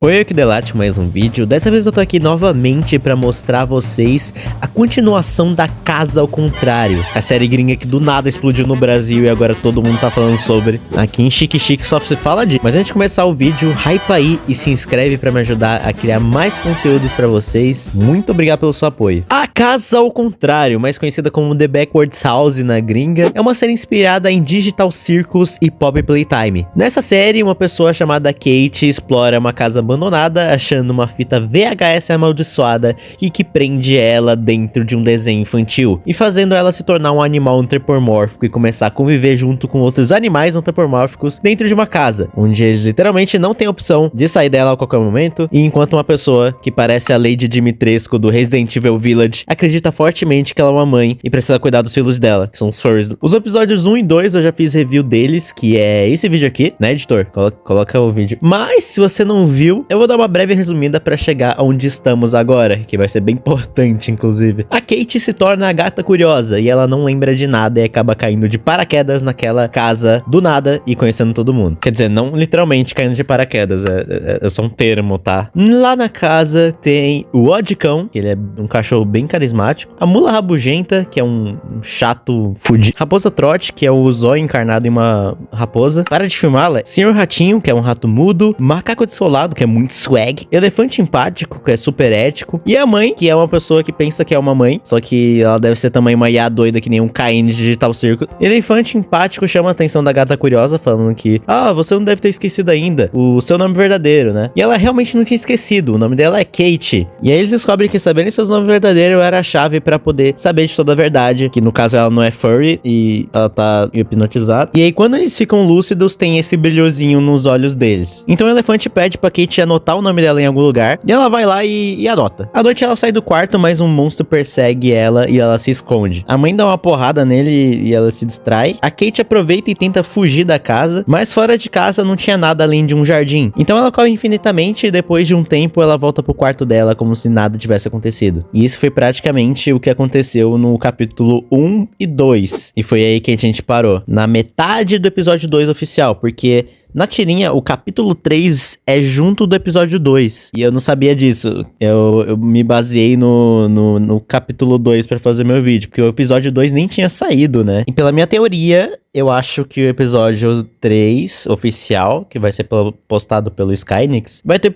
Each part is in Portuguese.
Oi, aqui Delate, mais um vídeo. Dessa vez eu tô aqui novamente pra mostrar a vocês a continuação da Casa ao Contrário. A série gringa que do nada explodiu no Brasil e agora todo mundo tá falando sobre. Aqui em Chique Chique só se fala disso. Mas antes de começar o vídeo, hypa aí e se inscreve pra me ajudar a criar mais conteúdos pra vocês. Muito obrigado pelo seu apoio. A Casa ao Contrário, mais conhecida como The Backwards House na gringa, é uma série inspirada em Digital Circus e Poppy Playtime. Nessa série, uma pessoa chamada Kate explora uma casa abandonada, achando uma fita VHS amaldiçoada e que prende ela dentro de um desenho infantil, e fazendo ela se tornar um animal antropomórfico e começar a conviver junto com outros animais antropomórficos dentro de uma casa, onde eles literalmente não têm opção de sair dela a qualquer momento, e enquanto uma pessoa que parece a Lady Dimitrescu do Resident Evil Village acredita fortemente que ela é uma mãe e precisa cuidar dos filhos dela, que são os furries. Os episódios 1 e 2 eu já fiz review deles, que é esse vídeo aqui, né, editor? Coloca o vídeo. Mas se você não viu, eu vou dar uma breve resumida pra chegar onde estamos agora, que vai ser bem importante, inclusive. A Kate se torna a gata curiosa e ela não lembra de nada e acaba caindo de paraquedas naquela casa do nada e conhecendo todo mundo. Quer dizer, não literalmente caindo de paraquedas, é só um termo, tá? Lá na casa tem o Odicão, que ele é um cachorro bem carismático. A Mula Rabugenta, que é um chato fudido. Raposa Trote, que é o zóio encarnado em uma raposa. Para de filmá-la. Senhor Ratinho, que é um rato mudo. Macaco Dessolado, que é muito swag. Elefante Empático, que é super ético. E a mãe, que é uma pessoa que pensa que é uma mãe, só que ela deve ser também uma IA doida que nem um Caine de Digital Circus. Elefante Empático chama a atenção da gata curiosa, falando que você não deve ter esquecido ainda o seu nome verdadeiro, né? E ela realmente não tinha esquecido, o nome dela é Kate. E aí eles descobrem que saberem seus nomes verdadeiros era a chave pra poder saber de toda a verdade, que no caso ela não é furry e ela tá hipnotizada. E aí quando eles ficam lúcidos, tem esse brilhozinho nos olhos deles. Então o elefante pede pra Kate anotar o nome dela em algum lugar, e ela vai lá e anota. À noite ela sai do quarto, mas um monstro persegue ela e ela se esconde. A mãe dá uma porrada nele e ela se distrai. A Kate aproveita e tenta fugir da casa, mas fora de casa não tinha nada além de um jardim. Então ela corre infinitamente e depois de um tempo ela volta pro quarto dela como se nada tivesse acontecido. E isso foi praticamente o que aconteceu no capítulo 1 e 2. E foi aí que a gente parou. Na metade do episódio 2 oficial, porque na tirinha, o capítulo 3 é junto do episódio 2. E eu não sabia disso. Eu me baseei no capítulo 2 pra fazer meu vídeo, porque o episódio 2 nem tinha saído, né? E pela minha teoria, eu acho que o episódio 3 oficial, que vai ser postado pelo Skynix, vai ter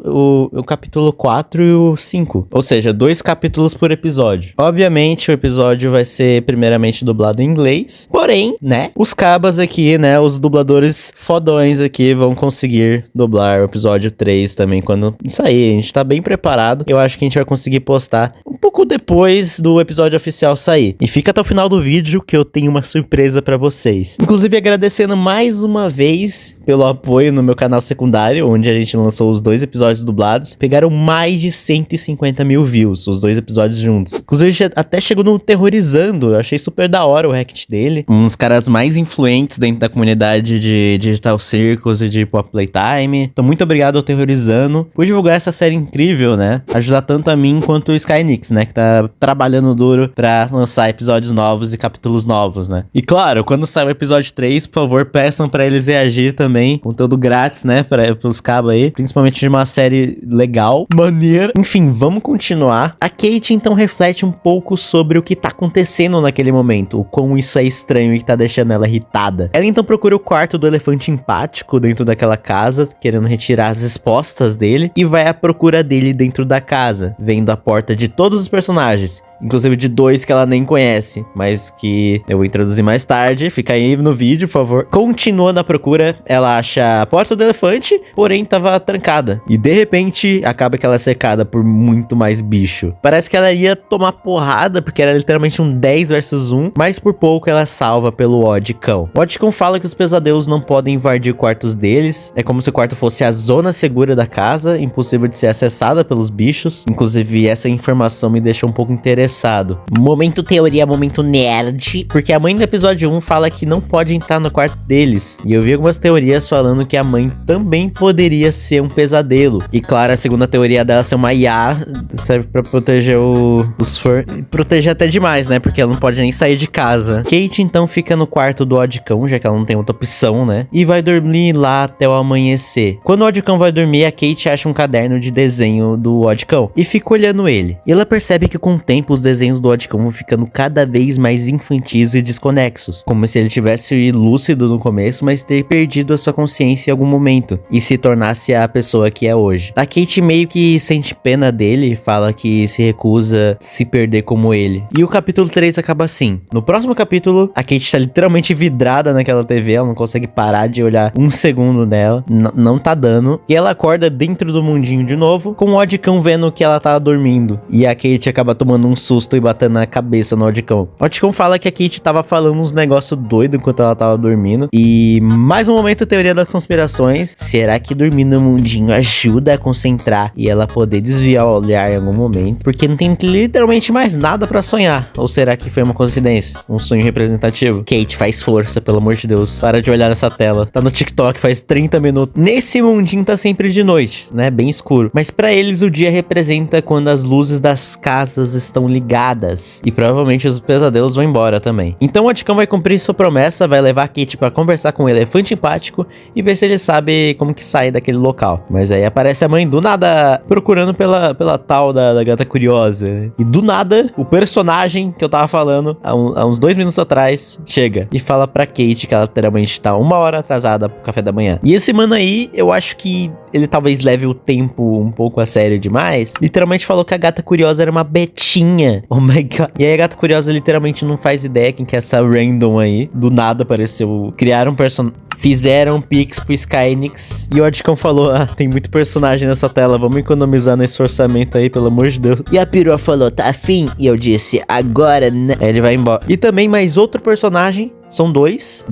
o capítulo 4 e o 5. Ou seja, 2 capítulos por episódio. Obviamente, o episódio vai ser primeiramente dublado em inglês. Porém, né, os cabas aqui, né, os dubladores fodões aqui vão conseguir dublar o episódio 3 também quando sair. A gente tá bem preparado. Eu acho que a gente vai conseguir postar um pouco depois do episódio oficial sair. E fica até o final do vídeo que eu tenho uma surpresa pra vocês. Inclusive agradecendo mais uma vez pelo apoio no meu canal secundário, onde a gente lançou os 2 episódios dublados. Pegaram mais de 150 mil views, os 2 episódios juntos. Inclusive até chegou no Terrorizando. Eu achei super da hora o react dele. Um dos caras mais influentes dentro da comunidade de Digital Circus e de Pop Playtime. Então muito obrigado ao Terrorizando por divulgar essa série incrível, né? Ajudar tanto a mim quanto o Skynix, né? Que tá trabalhando duro pra lançar episódios novos e capítulos novos, né? E claro, quando sair o episódio 3, por favor, peçam pra eles reagir também. Conteúdo grátis, né? Pros cabos aí. Principalmente de uma série legal, maneira. Enfim, vamos continuar. A Kate então reflete um pouco sobre o que tá acontecendo naquele momento. O quão isso é estranho e que tá deixando ela irritada. Ela então procura o quarto do elefante empático dentro daquela casa, querendo retirar as respostas dele, e vai à procura dele dentro da casa, vendo a porta de todos os personagens, inclusive de 2 que ela nem conhece, mas que eu vou introduzir mais tarde. Fica aí no vídeo, por favor. Continuando a procura, ela acha a porta do elefante, porém tava trancada, e de repente acaba que ela é cercada por muito mais bicho. Parece que ela ia tomar porrada, porque era literalmente um 10 versus 1, mas por pouco ela é salva pelo Odicão. O Odicão fala que os pesadelos não podem invadir quartos deles, é como se o quarto fosse a zona segura da casa, impossível de ser acessada pelos bichos. Inclusive essa informação me deixou um pouco interessada interessado. Momento teoria, momento nerd. Porque a mãe do episódio 1 fala que não pode entrar no quarto deles. E eu vi algumas teorias falando que a mãe também poderia ser um pesadelo. E claro, a segunda teoria dela ser uma IA serve pra proteger os fãs. Proteger até demais, né? Porque ela não pode nem sair de casa. Kate então fica no quarto do Odicão, já que ela não tem outra opção, né? E vai dormir lá até o amanhecer. Quando o Odicão vai dormir, a Kate acha um caderno de desenho do Odicão e fica olhando ele. E ela percebe que com o tempo os desenhos do Odicão vão ficando cada vez mais infantis e desconexos. Como se ele tivesse lúcido no começo, mas ter perdido a sua consciência em algum momento e se tornasse a pessoa que é hoje. A Kate meio que sente pena dele e fala que se recusa a se perder como ele. E o capítulo 3 acaba assim. No próximo capítulo, a Kate tá literalmente vidrada naquela TV, ela não consegue parar de olhar um segundo nela, não tá dando. E ela acorda dentro do mundinho de novo, com o Odicão vendo que ela tava dormindo. E a Kate acaba tomando um susto e batendo na cabeça no Odicão. O Odicão fala que a Kate tava falando uns negócios doidos enquanto ela tava dormindo. E mais um momento, teoria das conspirações. Será que dormir no mundinho ajuda a concentrar e ela poder desviar o olhar em algum momento? Porque não tem literalmente mais nada pra sonhar. Ou será que foi uma coincidência? Um sonho representativo? Kate, faz força, pelo amor de Deus. Para de olhar nessa tela. Tá no TikTok faz 30 minutos. Nesse mundinho tá sempre de noite, né? Bem escuro. Mas pra eles o dia representa quando as luzes das casas estão ligadas. E provavelmente os pesadelos vão embora também. Então o Odicão vai cumprir sua promessa, vai levar a Kate pra conversar com o elefante empático e ver se ele sabe como que sai daquele local. Mas aí aparece a mãe do nada procurando pela tal da gata curiosa, né? E do nada, o personagem que eu tava falando há uns 2 minutos atrás chega e fala pra Kate que ela literalmente tá 1 hora atrasada pro café da manhã. E esse mano aí, eu acho que ele talvez leve o tempo um pouco a sério demais. Literalmente falou que a gata curiosa era uma betinha. Oh my god. E aí a gata curiosa literalmente não faz ideia quem que é essa random aí. Do nada apareceu. Criaram um personagem. Fizeram pix pro Skynix. E o Odicão falou, tem muito personagem nessa tela, vamos economizar nesse orçamento aí, pelo amor de Deus. E a perua falou, tá afim? E eu disse, agora né? Aí ele vai embora. E também mais outro personagem. São 2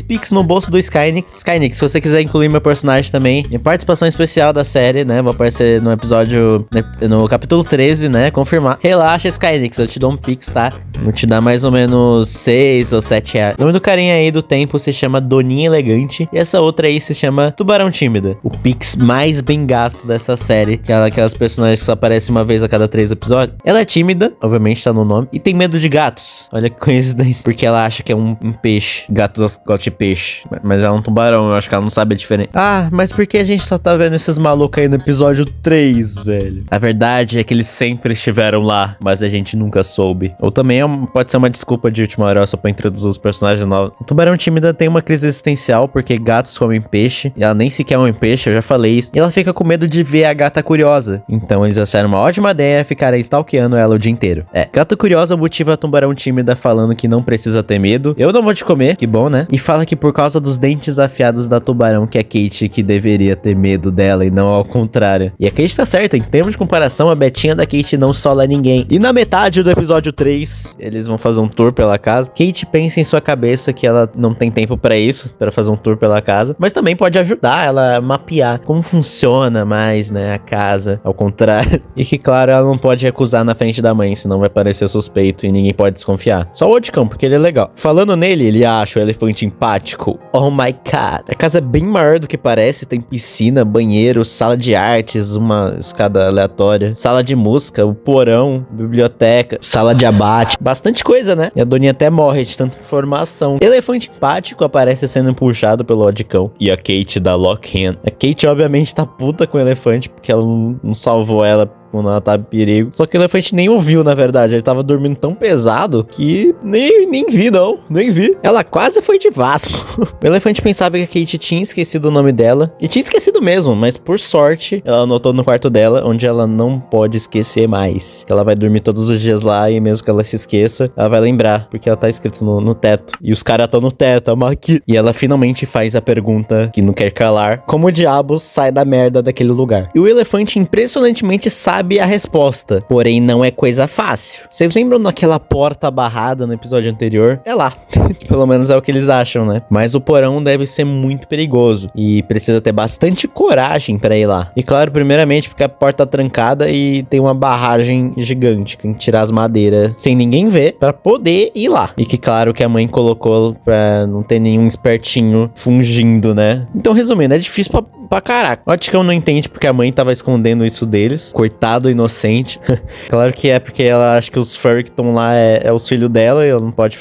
pix no bolso do Skynix. Skynix, se você quiser incluir meu personagem também, em participação especial da série, né? Vou aparecer no episódio, no capítulo 13, né? Confirmar. Relaxa, Skynix, eu te dou um pix, tá? Vou te dar mais ou menos 6 ou 7 reais. O nome do carinha aí do tempo se chama Doninha Elegante. E essa outra aí se chama Tubarão Tímida. O pix mais bem gasto dessa série. Aquelas personagens que só aparecem uma vez a cada 3 episódios. Ela é tímida, obviamente tá no nome. E tem medo de gatos. Olha que coincidência. Porque ela acha que é um peixe. Gato gosta de peixe. Mas ela é um tubarão, eu acho que ela não sabe a diferença. Ah, mas por que a gente só tá vendo esses malucos aí no episódio 3, velho? A verdade é que eles sempre estiveram lá, mas a gente nunca soube. Ou também pode ser uma desculpa de última hora só pra introduzir os personagens novos. O tubarão tímida tem uma crise existencial porque gatos comem peixe. E ela nem sequer come peixe, eu já falei isso. E ela fica com medo de ver a gata curiosa. Então eles acharam uma ótima ideia ficarem stalkeando ela o dia inteiro. Gata curiosa motiva a tubarão tímida falando que não precisa ter medo. Eu não vou te comer, que bom, né? E fala que por causa dos dentes afiados da tubarão que é Kate que deveria ter medo dela e não ao contrário. E a Kate tá certa, em termos de comparação, a betinha da Kate não sola ninguém. E na metade do episódio 3, eles vão fazer um tour pela casa. Kate pensa em sua cabeça que ela não tem tempo pra isso, pra fazer um tour pela casa, mas também pode ajudar ela a mapear como funciona mais, né, a casa, ao contrário. E que, claro, ela não pode recusar na frente da mãe, senão vai parecer suspeito e ninguém pode desconfiar. Só o Odicão, porque ele é legal. Falando nele, ele acha o elefante empático. Oh my god. A casa é bem maior do que parece. Tem piscina, banheiro, sala de artes, uma escada aleatória, sala de música, o porão, biblioteca, sala de abate. Bastante coisa, né? E a Doninha até morre de tanta informação. Elefante empático aparece sendo puxado pelo Odicão. E a Kate dá lock-in. A Kate obviamente tá puta com o elefante porque ela não salvou ela quando ela tava em perigo. Só que o elefante nem ouviu, na verdade. Ele tava dormindo tão pesado que nem vi, não. Nem vi. Ela quase foi de Vasco. O elefante pensava que a Kate tinha esquecido o nome dela. E tinha esquecido mesmo, mas por sorte, ela anotou no quarto dela, onde ela não pode esquecer mais. Ela vai dormir todos os dias lá e mesmo que ela se esqueça, ela vai lembrar, porque ela tá escrito no teto. E os caras estão no teto, a Maqui. E ela finalmente faz a pergunta que não quer calar. Como diabos sai da merda daquele lugar? E o elefante impressionantemente sabe sabe a resposta, porém não é coisa fácil. Vocês lembram daquela porta barrada no episódio anterior? É lá. Pelo menos é o que eles acham, né? Mas o porão deve ser muito perigoso e precisa ter bastante coragem pra ir lá. E claro, primeiramente porque a porta tá trancada e tem uma barragem gigante, tem que tirar as madeiras sem ninguém ver pra poder ir lá. E que claro que a mãe colocou pra não ter nenhum espertinho fungindo, né? Então resumindo, é difícil pra caraca. O Ticão não entende porque a mãe tava escondendo isso deles. Coitado, inocente. Claro que é porque ela acha que os furry que estão lá é os filhos dela e ela não pode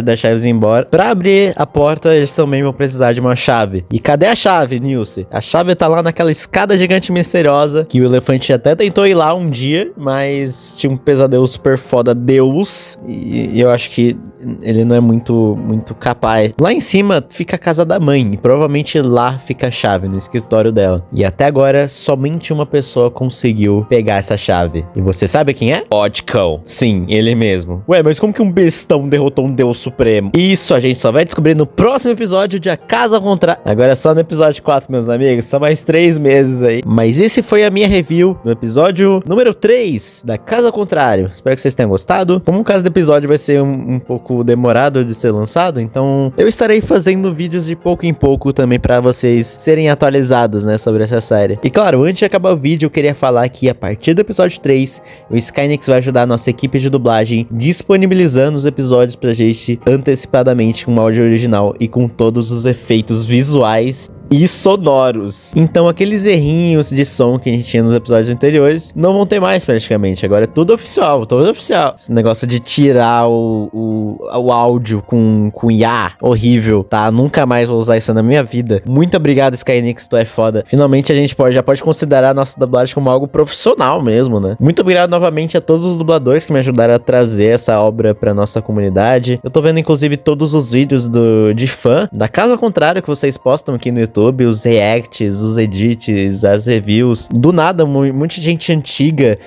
deixar eles ir embora. Pra abrir a porta, eles também vão precisar de uma chave. E cadê a chave, Nilce? A chave tá lá naquela escada gigante misteriosa que o elefante até tentou ir lá um dia, mas tinha um pesadelo super foda, Deus. E eu acho que ele não é muito capaz. Lá em cima fica a casa da mãe e provavelmente lá fica a chave, no escritório dela. E até agora, somente uma pessoa conseguiu pegar essa chave. E você sabe quem é? Ticão. Sim, ele mesmo. Ué, mas como que um bestão derrotou um deus supremo? Isso a gente só vai descobrir no próximo episódio de A Casa ao Contrário. Agora é só no episódio 4, meus amigos. Só mais 3 meses aí. Mas esse foi a minha review no episódio número 3 da Casa ao Contrário. Espero que vocês tenham gostado. Como o caso do episódio vai ser um pouco demorado de ser lançado, então eu estarei fazendo vídeos de pouco em pouco também pra vocês serem atualizados, né, sobre essa série. E claro, antes de acabar o vídeo, eu queria falar que a partir do episódio 3, o Skynix vai ajudar a nossa equipe de dublagem disponibilizando os episódios pra gente antecipadamente com o áudio original e com todos os efeitos visuais e sonoros. Então aqueles errinhos de som que a gente tinha nos episódios anteriores não vão ter mais praticamente. Agora é tudo oficial, tudo oficial. Esse negócio de tirar o áudio com IA, horrível, tá? Nunca mais vou usar isso na minha vida. Muito obrigado, Skynix, tu é foda. Finalmente a gente já pode considerar a nossa dublagem como algo profissional mesmo, né? Muito obrigado novamente a todos os dubladores que me ajudaram a trazer essa obra pra nossa comunidade. Eu tô vendo inclusive todos os vídeos de fã da Casa ao Contrário que vocês postam aqui no YouTube, os reacts, os edits, as reviews. Do nada, muita gente antiga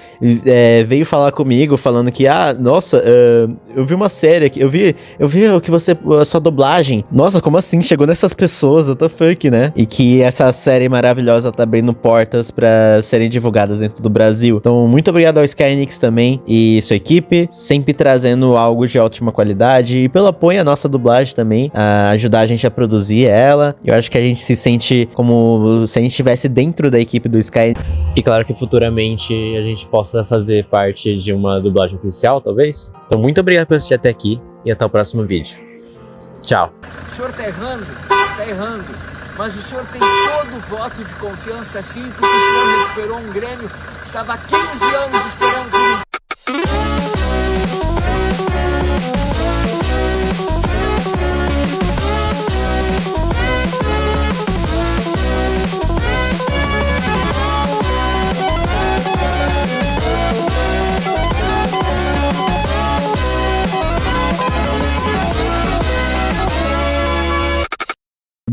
veio falar comigo, falando que, nossa, eu vi uma série aqui, eu vi o que a sua dublagem. Nossa, como assim? Chegou nessas pessoas, what the fuck, né? E que essa série maravilhosa tá abrindo portas pra serem divulgadas dentro do Brasil. Então, muito obrigado ao Skynix também e sua equipe, sempre trazendo algo de ótima qualidade e pelo apoio à nossa dublagem também, a ajudar a gente a produzir ela. Eu acho que a gente se sente como se a gente estivesse dentro da equipe do Sky. E claro que futuramente a gente possa fazer parte de uma dublagem oficial, talvez. Então muito obrigado por assistir até aqui e até o próximo vídeo. Tchau. O senhor tá errando. Mas o senhor tem todo o voto de confiança, sim, porque o senhor recuperou um Grêmio que estava há 15 anos esperando por um...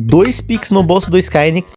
Dois Pix no bolso do Skynix.